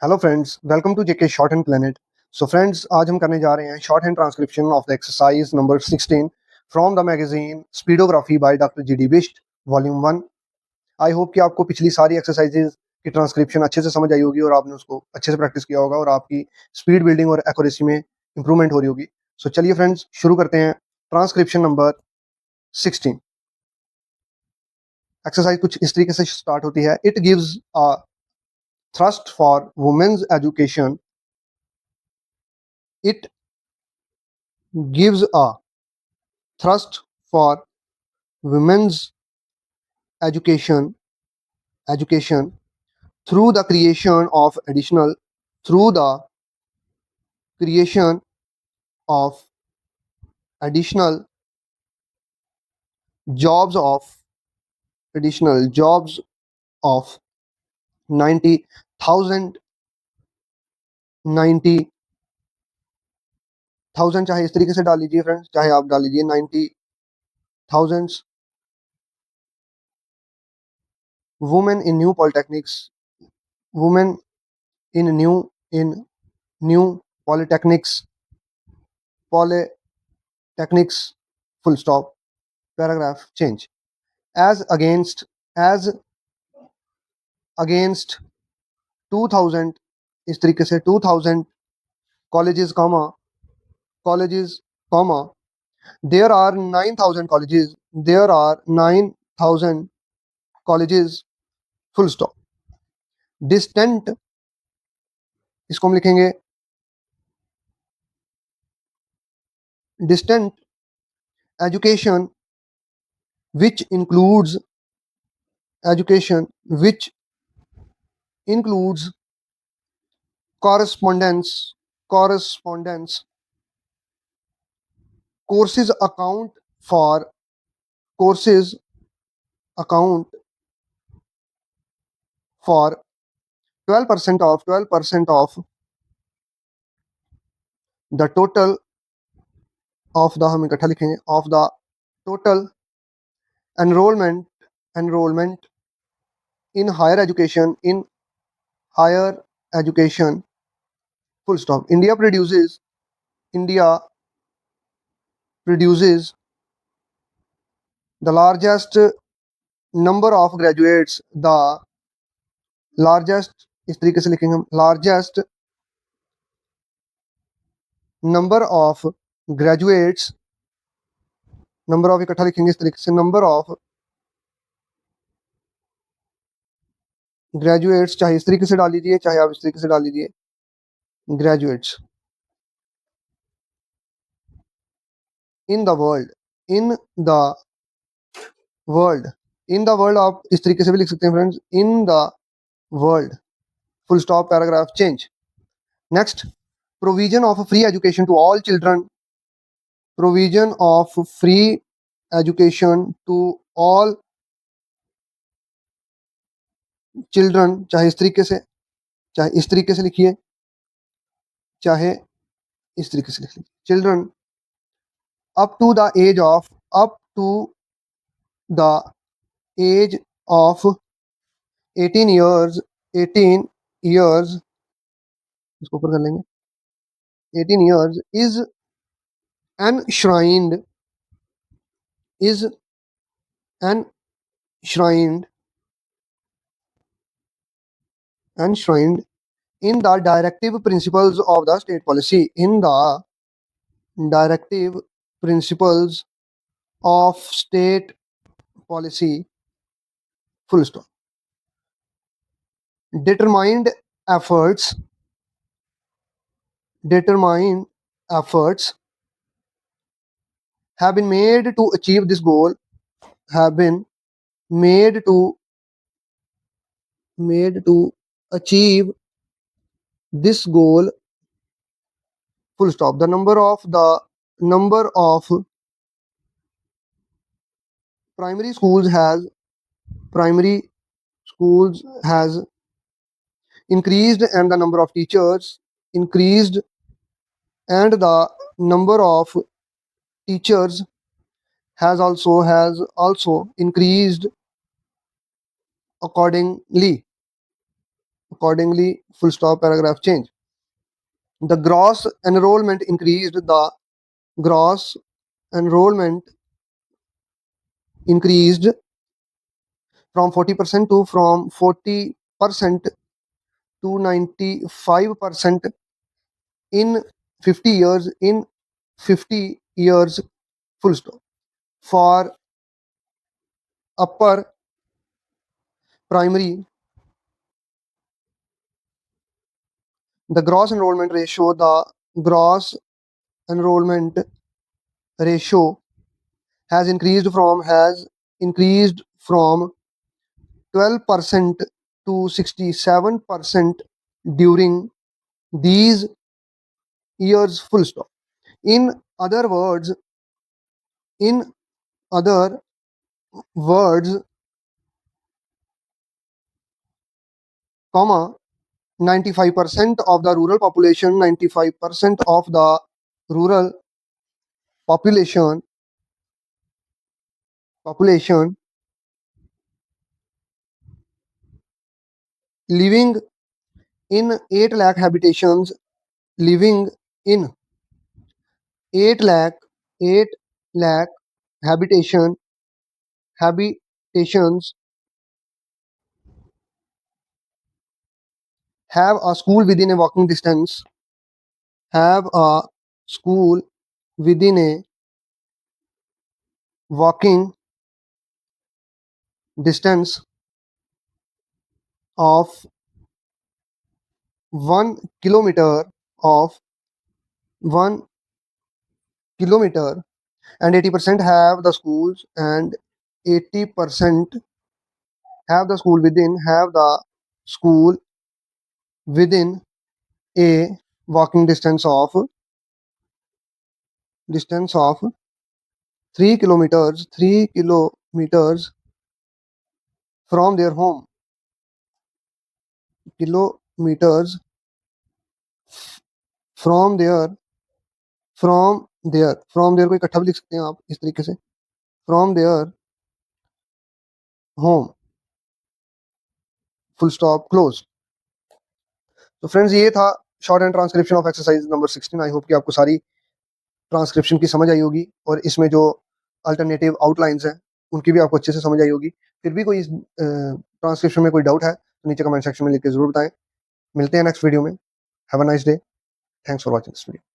Hello friends, welcome to JK shorthand planet. So friends, आज हम करने जा रहे हैं shorthand transcription of the exercise number 16 from the magazine speedography by doctor G D Bist volume 1। I hope कि आपको पिछली सारी एक्सरसाइजेज की ट्रांसक्रिप्शन अच्छे से समझ आई होगी और आपने उसको अच्छे से प्रैक्टिस किया होगा और आपकी स्पीड बिल्डिंग और एक्यूरेसी में इंप्रूवमेंट हो रही होगी। सो चलिए फ्रेंड्स, शुरू करते हैं ट्रांसक्रिप्शन नंबर 16। एक्सरसाइज कुछ इस तरीके से स्टार्ट होती है। It gives a thrust for women's education. It gives a thrust for women's education through the creation of additional jobs of 90,000 चाहे इस तरीके से डाल लीजिए फ्रेंड्स, चाहे आप डाल लीजिए 90,000 women in new polytechnics polytechnics full stop, paragraph change. as against 2000 इस तरीके से 2000 colleges comma there are 9,000 colleges full stop. distant इसको हम लिखेंगे distant education which includes correspondence courses account for 12% of the total of the हम इकट्ठा लिखेंगे of the total enrollment in higher education full stop. India produces the largest number of graduates इस तरीके से लिखेंगे हम largest number of graduates, number of इकट्ठा लिखेंगे इस तरीके से number of graduates, चाहे इस तरीके से डाल लीजिए चाहे आप इस तरीके से डाल लीजिए graduates in the world आप इस तरीके से भी लिख सकते हैं friends, in the world full stop, paragraph change. Next, provision of free education to all children चाहे इस तरीके से लिखिए चाहे इस तरीके से लिखिए children up to the age of 18 years इसको ऊपर कर लेंगे 18 years is enshrined in the directive principles of the state policy. In the directive principles of state policy full stop. Determined efforts have been made to achieve this goal full stop. The number of primary schools has increased and the number of teachers increased and the number of teachers has also increased accordingly. accordingly, full stop, paragraph change. The gross enrollment increased. The gross enrollment increased from 40% to from 40% to 95% in 50 years. In 50 years, full stop. For upper primary, the gross enrollment ratio, has increased from 12% to 67% during these years, full stop. In other words, in other words, comma, 95% of the rural population, 95% of the rural population living in 8 lakh habitations, living in 8 lakh 8 lakh habitations have a school within a walking distance, have a school within a walking distance of 1 kilometer, of 1 kilometer, and 80% have the schools, and 80% have the school within a walking distance of 3 kilometers from their home. Kilometers from their को इकट्ठा भी लिख सकते हैं आप इस तरीके से, from their home, full stop, close. तो फ्रेंड्स, ये था short and transcription of exercise number 16. I hope कि आपको सारी ट्रांसक्रिप्शन की समझ आई होगी, और इसमें जो अल्टरनेटिव आउटलाइंस हैं उनकी भी आपको अच्छे से समझ आई होगी. फिर भी कोई इस ट्रांसक्रिप्शन में कोई डाउट है तो नीचे कमेंट सेक्शन में लिख के जरूर बताएं. मिलते हैं नेक्स्ट वीडियो में. Have a nice day. Thanks for watching this video.